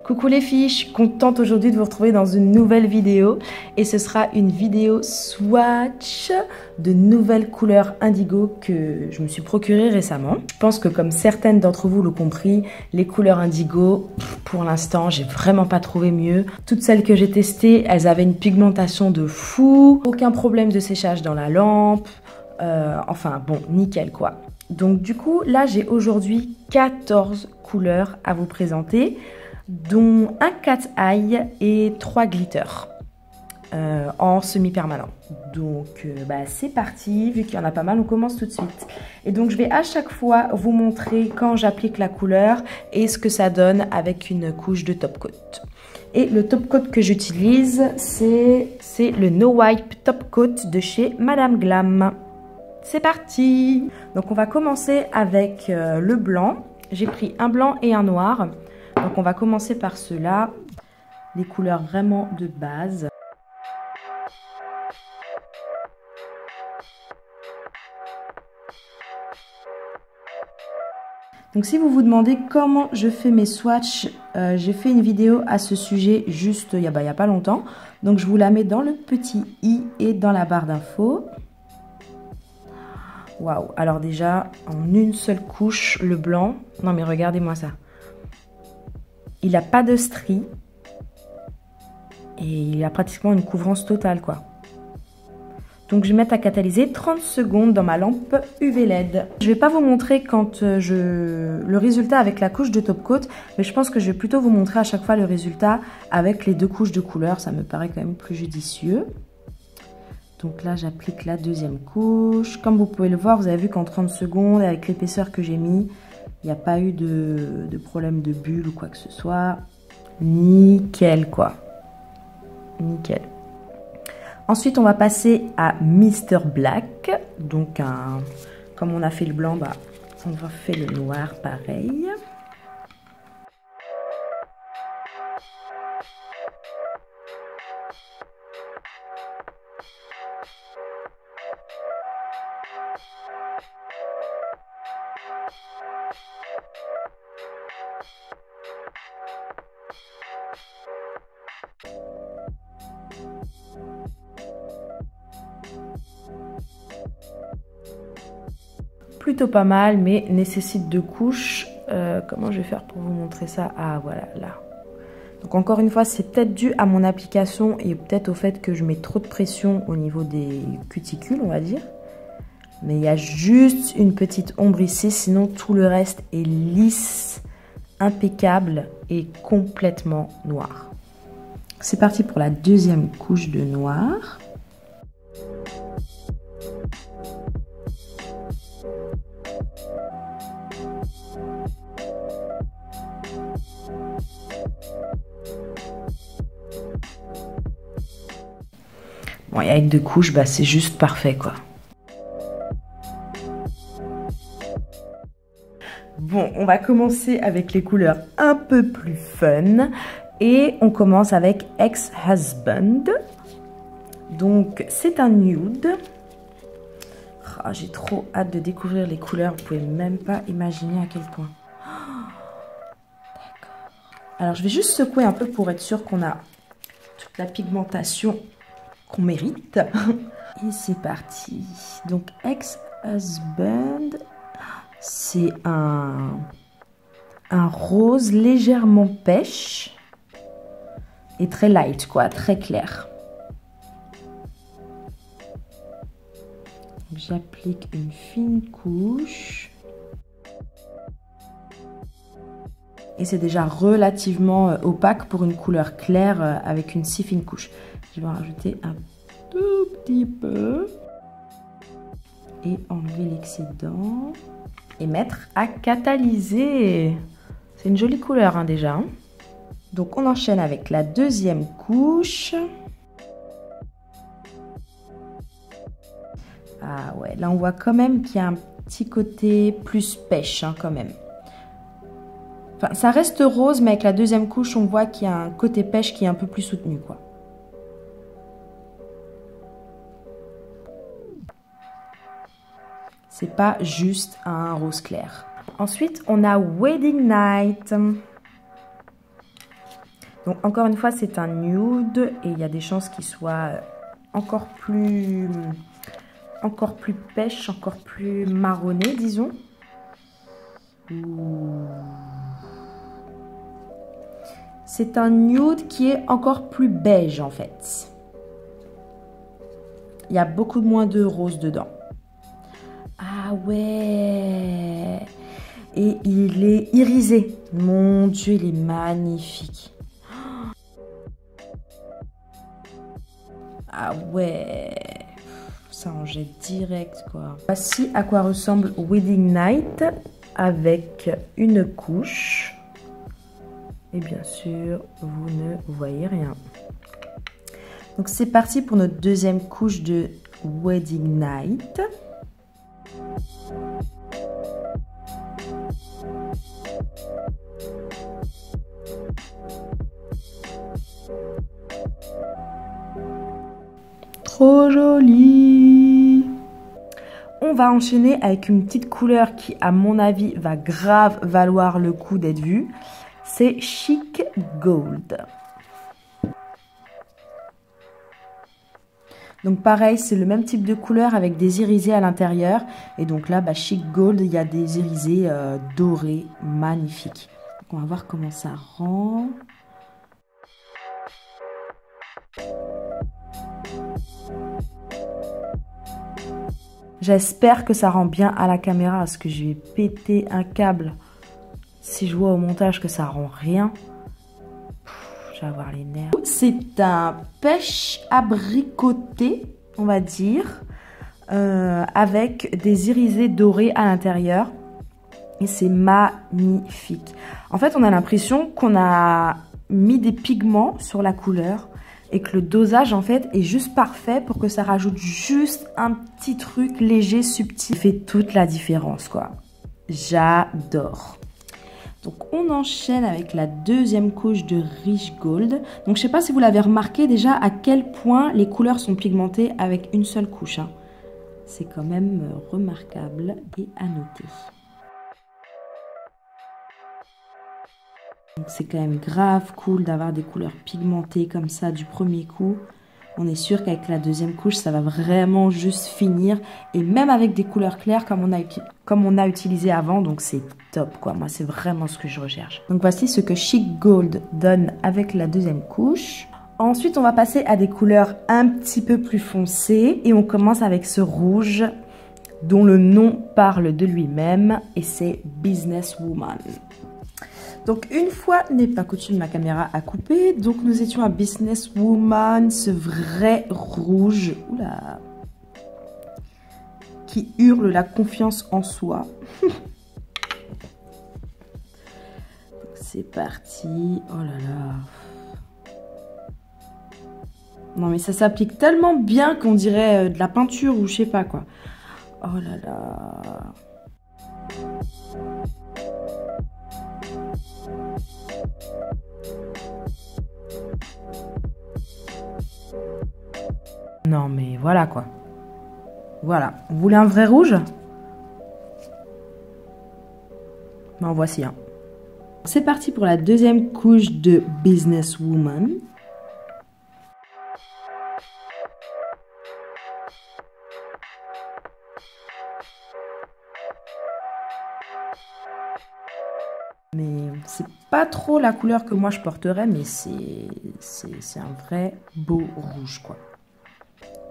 Coucou les filles, je suis contente aujourd'hui de vous retrouver dans une nouvelle vidéo et ce sera une vidéo swatch de nouvelles couleurs indigo que je me suis procurée récemment. Je pense que comme certaines d'entre vous l'ont compris, les couleurs indigo, pour l'instant, j'ai vraiment pas trouvé mieux. Toutes celles que j'ai testées, elles avaient une pigmentation de fou, aucun problème de séchage dans la lampe, enfin bon, nickel quoi. Donc du coup, là j'ai aujourd'hui 14 couleurs à vous présenter, dont un cat eye et 3 glitters en semi-permanent. Donc c'est parti, vu qu'il y en a pas mal, on commence tout de suite. Et donc je vais à chaque fois vous montrer quand j'applique la couleur et ce que ça donne avec une couche de top coat. Et le top coat que j'utilise, c'est le No Wipe Top Coat de chez Madame Glam. C'est parti! Donc on va commencer avec le blanc. J'ai pris un blanc et un noir. Donc on va commencer par ceux-là, les couleurs vraiment de base. Donc si vous vous demandez comment je fais mes swatchs, j'ai fait une vidéo à ce sujet juste il y a pas longtemps. Donc je vous la mets dans le petit i et dans la barre d'infos. Waouh! Alors déjà, en une seule couche, le blanc. Non mais regardez-moi ça. Il n'a pas de stries. Et il a pratiquement une couvrance totale, quoi. Donc je vais mettre à catalyser 30 secondes dans ma lampe UV LED. Je ne vais pas vous montrer quand le résultat avec la couche de top coat, mais je pense que je vais plutôt vous montrer à chaque fois le résultat avec les deux couches de couleur. Ça me paraît quand même plus judicieux. Donc là, j'applique la deuxième couche. Comme vous pouvez le voir, vous avez vu qu'en 30 secondes, avec l'épaisseur que j'ai mis, il n'y a pas eu de problème de bulle ou quoi que ce soit. Nickel, quoi. Nickel. Ensuite, on va passer à Mr. Black. Donc, comme on a fait le blanc, on va faire le noir pareil. Plutôt pas mal, mais nécessite 2 couches. Comment je vais faire pour vous montrer ça? Ah, voilà, là. Donc encore une fois, c'est peut-être dû à mon application et peut-être au fait que je mets trop de pression au niveau des cuticules, on va dire. Mais il y a juste une petite ombre ici, sinon tout le reste est lisse, impeccable et complètement noir. C'est parti pour la deuxième couche de noir. Bon, et avec 2 couches, c'est juste parfait, quoi. Bon, on va commencer avec les couleurs un peu plus fun. Et on commence avec Ex-Husband. Donc, c'est un nude. Oh, j'ai trop hâte de découvrir les couleurs. Vous pouvez même pas imaginer à quel point. D'accord. Alors, je vais juste secouer un peu pour être sûr qu'on a toute la pigmentation qu'on mérite. Et c'est parti. Donc, Ex-Husband, c'est un rose légèrement pêche. Et très light, quoi, très clair. J'applique une fine couche. Et c'est déjà relativement opaque pour une couleur claire avec une si fine couche. Je vais en rajouter un tout petit peu. Et enlever l'excédent. Et mettre à catalyser. C'est une jolie couleur, déjà. Hein. Donc, on enchaîne avec la deuxième couche. Ah ouais, là, on voit quand même qu'il y a un petit côté plus pêche, hein, quand même. Enfin, ça reste rose, mais avec la deuxième couche, on voit qu'il y a un côté pêche qui est un peu plus soutenu, quoi. C'est pas juste un rose clair. Ensuite, on a Wedding Night. Donc encore une fois, c'est un nude et il y a des chances qu'il soit encore plus pêche, encore plus marronné, disons. C'est un nude qui est encore plus beige en fait. Il y a beaucoup moins de rose dedans. Ah ouais. Et il est irisé. Mon Dieu, il est magnifique. Ah ouais. Ça en jette direct quoi. Voici à quoi ressemble Wedding Night avec une couche. Et bien sûr, vous ne voyez rien. Donc c'est parti pour notre deuxième couche de Wedding Night. Trop joli! On va enchaîner avec une petite couleur qui, à mon avis, va grave valoir le coup d'être vue. C'est Chic Gold. Donc pareil, c'est le même type de couleur avec des irisés à l'intérieur. Et donc là, Chic Gold, il y a des irisés dorés magnifiques. Donc on va voir comment ça rend. J'espère que ça rend bien à la caméra parce que je vais péter un câble si je vois au montage que ça rend rien. Je vais avoir les nerfs. C'est un pêche abricoté, on va dire, avec des irisés dorés à l'intérieur. Et c'est magnifique. En fait, on a l'impression qu'on a mis des pigments sur la couleur et que le dosage, en fait, est juste parfait pour que ça rajoute juste un petit truc léger, subtil. Ça fait toute la différence, quoi. J'adore. Donc, on enchaîne avec la deuxième couche de Rich Gold. Donc, je sais pas si vous l'avez remarqué déjà à quel point les couleurs sont pigmentées avec une seule couche. Hein. C'est quand même remarquable et à noter. C'est quand même grave cool d'avoir des couleurs pigmentées comme ça du premier coup. On est sûr qu'avec la deuxième couche, ça va vraiment juste finir. Et même avec des couleurs claires comme on a utilisé avant. Donc c'est top quoi. Moi, c'est vraiment ce que je recherche. Donc voici ce que Chic Gold donne avec la deuxième couche. Ensuite, on va passer à des couleurs un petit peu plus foncées. Et on commence avec ce rouge dont le nom parle de lui-même. Et c'est Business Woman. Donc, une fois n'est pas coutume, ma caméra a coupé. Donc, nous étions à Business Woman, ce vrai rouge. Oula. Qui hurle la confiance en soi. C'est parti. Oh là là. Non, mais ça s'applique tellement bien qu'on dirait de la peinture ou je sais pas quoi. Oh là là. Non mais voilà quoi. Voilà. Vous voulez un vrai rouge? En voici un. C'est parti pour la deuxième couche de Business Woman. Mais c'est pas trop la couleur que moi je porterais, mais c'est un vrai beau rouge quoi.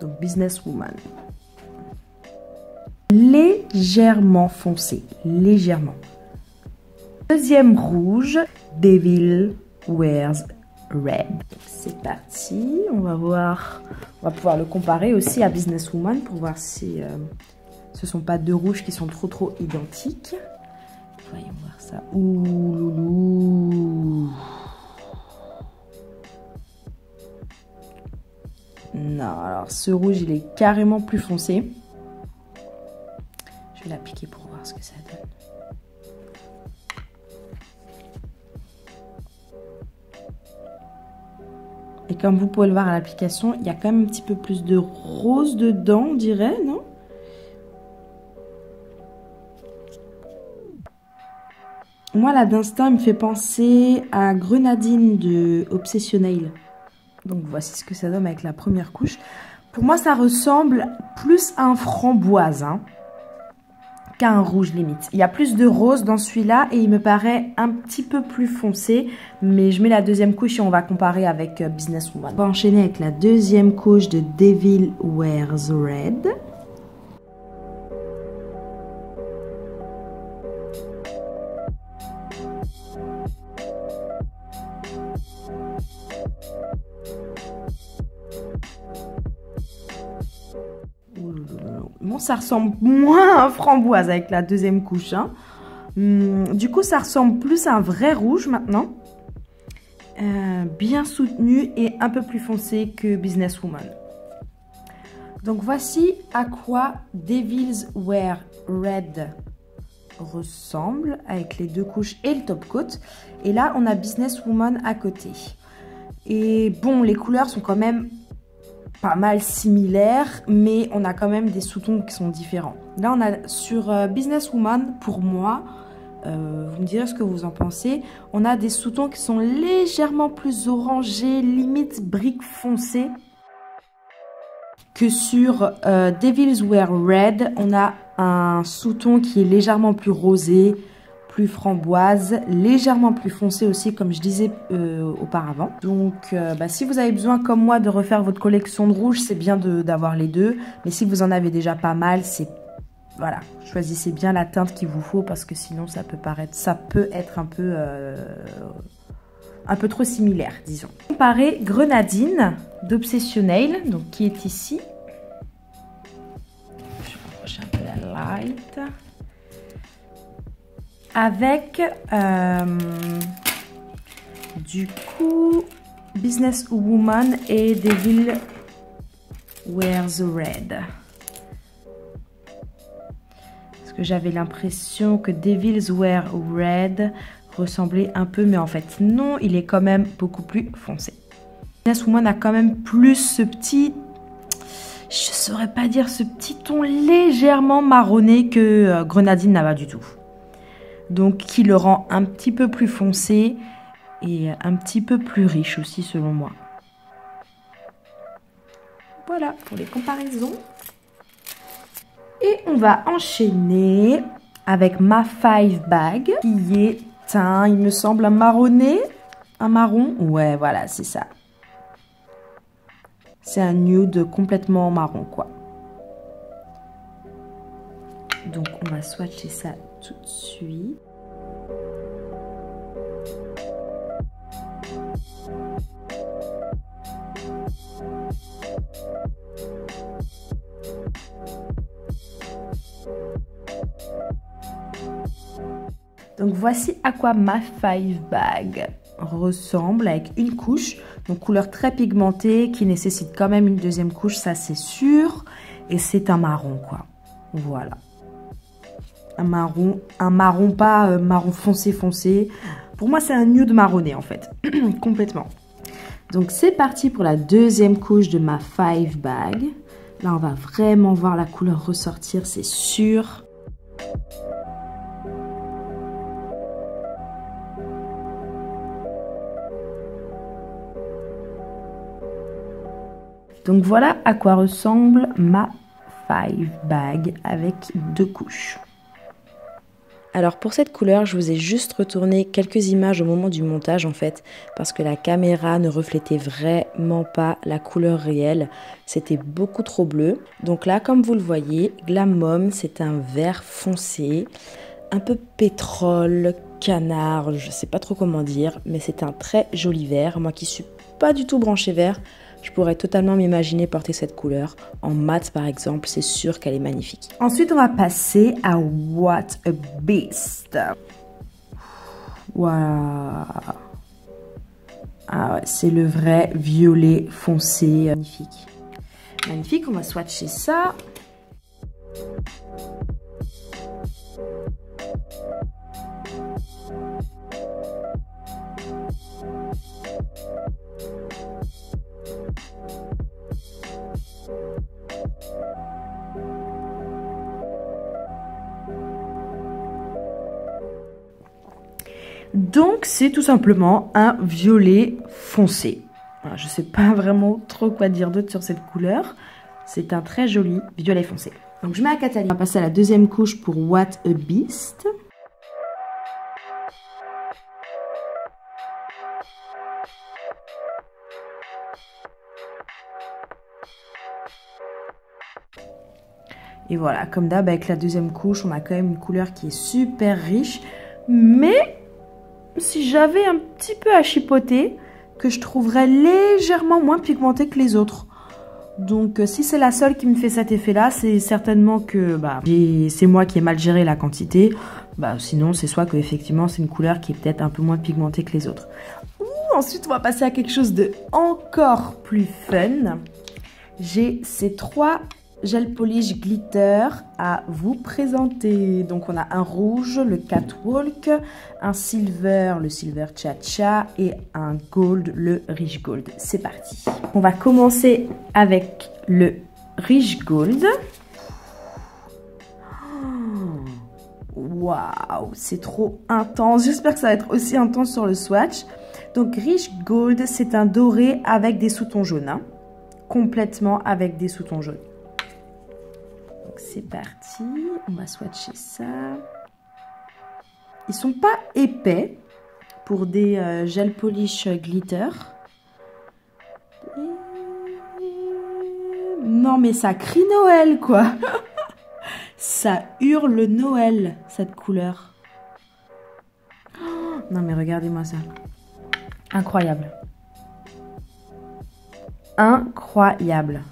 Donc Business Woman. Légèrement foncé, légèrement. Deuxième rouge, Devil Wears Red. C'est parti, on va voir, on va pouvoir le comparer aussi à Business Woman pour voir si ce sont pas deux rouges qui sont trop identiques. Voyons voir ça. Ouh loulou. Non, alors ce rouge il est carrément plus foncé. Je vais l'appliquer pour voir ce que ça donne. Et comme vous pouvez le voir à l'application, il y a quand même un petit peu plus de rose dedans, on dirait, non? Moi, là, d'instinct, il me fait penser à Grenadine de Obsessionnel. Donc, voici ce que ça donne avec la première couche. Pour moi, ça ressemble plus à un framboise, hein, qu'à un rouge limite. Il y a plus de rose dans celui-là et il me paraît un petit peu plus foncé. Mais je mets la deuxième couche et on va comparer avec Businesswoman. On va enchaîner avec la deuxième couche de Devil Wears Red. Bon, ça ressemble moins à un framboise avec la deuxième couche, hein. Du coup, ça ressemble plus à un vrai rouge maintenant. Bien soutenu et un peu plus foncé que Businesswoman. Donc, voici à quoi Devil's Wear Red ressemble avec les deux couches et le top coat. Et là, on a Businesswoman à côté. Et bon, les couleurs sont quand même pas mal similaires, mais on a quand même des sous-tons qui sont différents. Là, on a sur Businesswoman, pour moi, vous me direz ce que vous en pensez, on a des sous-tons qui sont légèrement plus orangés, limite brique foncée, que sur Devil's Wear Red, on a un sous-ton qui est légèrement plus rosé, plus framboise, légèrement plus foncé aussi, comme je disais auparavant. Donc, si vous avez besoin, comme moi, de refaire votre collection de rouge, c'est bien d'avoir les deux. Mais si vous en avez déjà pas mal, c'est... Voilà, choisissez bien la teinte qu'il vous faut parce que sinon, ça peut être un peu trop similaire, disons. Comparez Grenadine d'Obsessionnel, donc qui est ici. Je rapproche un peu la light. Avec, du coup, Businesswoman et Devil Wears Red. Parce que j'avais l'impression que Devil's Wear Red ressemblait un peu, mais en fait, non, il est quand même beaucoup plus foncé. Businesswoman a quand même plus ce petit... Je saurais pas dire ce petit ton légèrement marronné que Grenadine n'a pas du tout. Donc, qui le rend un petit peu plus foncé et un petit peu plus riche aussi, selon moi. Voilà pour les comparaisons. Et on va enchaîner avec ma Five Bag, qui est un, il me semble, un marronné, un marron. Ouais, voilà, c'est ça. C'est un nude complètement marron, quoi. Donc, on va swatcher ça tout de suite. Donc, voici à quoi ma Five Bag ressemble avec une couche. Donc, couleur très pigmentée qui nécessite quand même une deuxième couche, ça c'est sûr. Et c'est un marron, quoi. Voilà. Un marron pas marron foncé. Pour moi, c'est un nude marronné en fait, complètement. Donc, c'est parti pour la deuxième couche de ma Five Bag. Là, on va vraiment voir la couleur ressortir, c'est sûr. Donc, voilà à quoi ressemble ma Five Bag avec deux couches. Alors pour cette couleur, je vous ai juste retourné quelques images au moment du montage en fait, parce que la caméra ne reflétait vraiment pas la couleur réelle, c'était beaucoup trop bleu. Donc là, comme vous le voyez, Glam Mom, c'est un vert foncé, un peu pétrole, canard, je sais pas trop comment dire, mais c'est un très joli vert. Moi qui suis pas du tout branchée vert, je pourrais totalement m'imaginer porter cette couleur. En mat, par exemple, c'est sûr qu'elle est magnifique. Ensuite, on va passer à What a Beast. Voilà. Ah ouais, c'est le vrai violet foncé. Magnifique. Magnifique, on va swatcher ça. Donc c'est tout simplement un violet foncé. Alors, je sais pas vraiment trop quoi dire d'autre sur cette couleur. C'est un très joli violet foncé. Donc je mets à Catalina. On va passer à la deuxième couche pour What a Beast. Et voilà, comme d'hab, avec la deuxième couche, on a quand même une couleur qui est super riche. Mais si j'avais un petit peu à chipoter, que je trouverais légèrement moins pigmentée que les autres. Donc si c'est la seule qui me fait cet effet-là, c'est certainement que c'est moi qui ai mal géré la quantité. Sinon, c'est soit que effectivement c'est une couleur qui est peut-être un peu moins pigmentée que les autres. Ensuite, on va passer à quelque chose de encore plus fun. J'ai ces 3 gel polish glitter à vous présenter. Donc on a un rouge, le Catwalk, un silver, le Silver Cha-Cha et un gold, le Rich Gold. C'est parti. On va commencer avec le Rich Gold. Waouh, c'est trop intense. J'espère que ça va être aussi intense sur le swatch. Donc Rich Gold, c'est un doré avec des sous-tons jaunes. Hein. Complètement avec des sous-tons jaunes. C'est parti, on va swatcher ça. Ils sont pas épais pour des gel polish glitter. Non mais ça crie Noël quoi. Ça hurle Noël cette couleur. Non mais regardez-moi ça. Incroyable. Incroyable.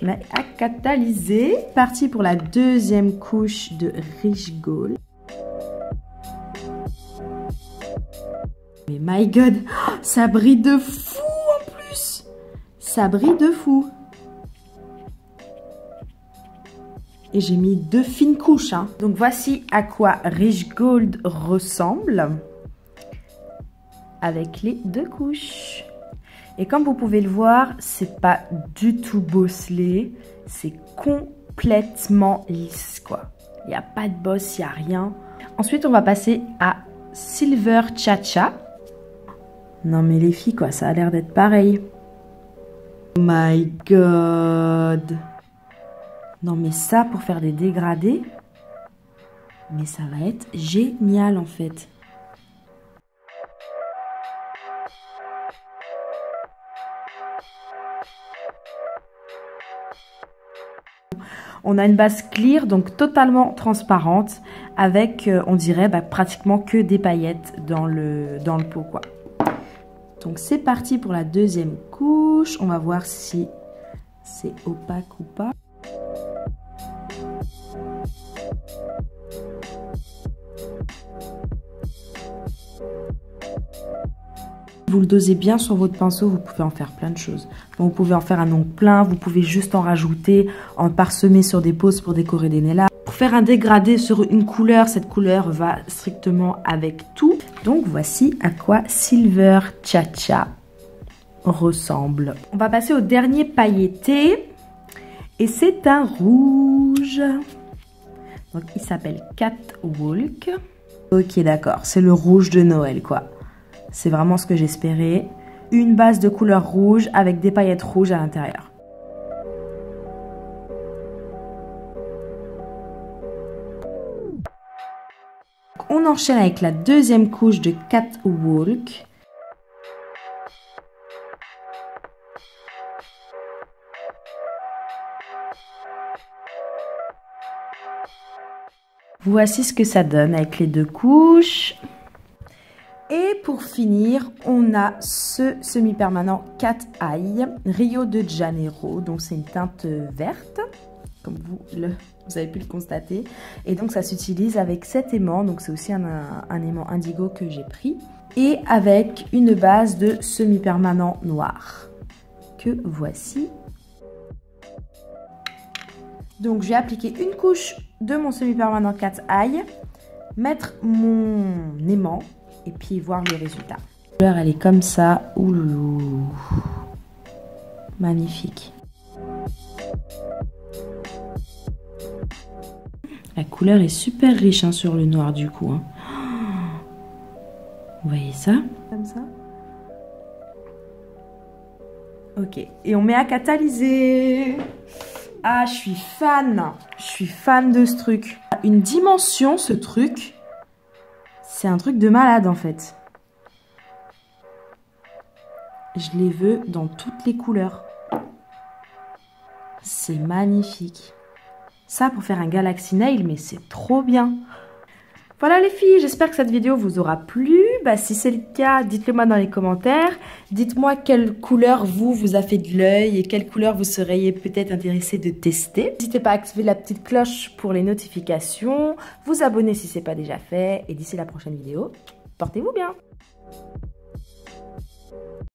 Mais à catalyser. Parti pour la deuxième couche de Rich Gold. Mais my god, ça brille de fou en plus. Ça brille de fou. Et j'ai mis 2 fines couches. Hein. Donc voici à quoi Rich Gold ressemble. Avec les 2 couches. Et comme vous pouvez le voir, c'est pas du tout bosselé, c'est complètement lisse quoi. Il n'y a pas de bosse, il n'y a rien. Ensuite, on va passer à Silver Cha-Cha. Non mais les filles quoi, ça a l'air d'être pareil. Oh my god. Non mais ça pour faire des dégradés, mais ça va être génial en fait. On a une base clear, donc totalement transparente, avec, on dirait, pratiquement que des paillettes dans le pot, quoi. Donc c'est parti pour la deuxième couche. On va voir si c'est opaque ou pas. Vous le dosez bien sur votre pinceau, vous pouvez en faire plein de choses. Donc, vous pouvez en faire un ongle plein, vous pouvez juste en rajouter, en parsemer sur des poses pour décorer des nails. Pour faire un dégradé sur une couleur, cette couleur va strictement avec tout. Donc voici à quoi Silver Cha-Cha ressemble. On va passer au dernier pailleté et c'est un rouge. Donc il s'appelle Catwalk. Ok d'accord, c'est le rouge de Noël quoi. C'est vraiment ce que j'espérais. Une base de couleur rouge avec des paillettes rouges à l'intérieur. On enchaîne avec la deuxième couche de Catwalk. Voici ce que ça donne avec les 2 couches. Et pour finir, on a ce semi-permanent Cat Eye Rio de Janeiro. Donc c'est une teinte verte, comme vous avez pu le constater. Et donc ça s'utilise avec cet aimant. Donc c'est aussi un aimant indigo que j'ai pris. Et avec une base de semi-permanent noir, que voici. Donc je vais appliquer une couche de mon semi-permanent Cat Eye, mettre mon aimant. Et puis voir le résultat. La couleur elle est comme ça. Ouloulou. Magnifique. La couleur est super riche hein, sur le noir du coup. Hein. Vous voyez ça? Comme ça. Ok, et on met à catalyser. Ah, je suis fan. Je suis fan de ce truc. Une dimension, ce truc. C'est un truc de malade, en fait. Je les veux dans toutes les couleurs. C'est magnifique. Ça, pour faire un Galaxy Nail, mais c'est trop bien. Voilà les filles, j'espère que cette vidéo vous aura plu. Si c'est le cas, dites-le moi dans les commentaires. Dites-moi quelle couleur vous a fait de l'œil et quelle couleur vous seriez peut-être intéressé de tester. N'hésitez pas à activer la petite cloche pour les notifications. Vous abonner si ce n'est pas déjà fait. Et d'ici la prochaine vidéo, portez-vous bien.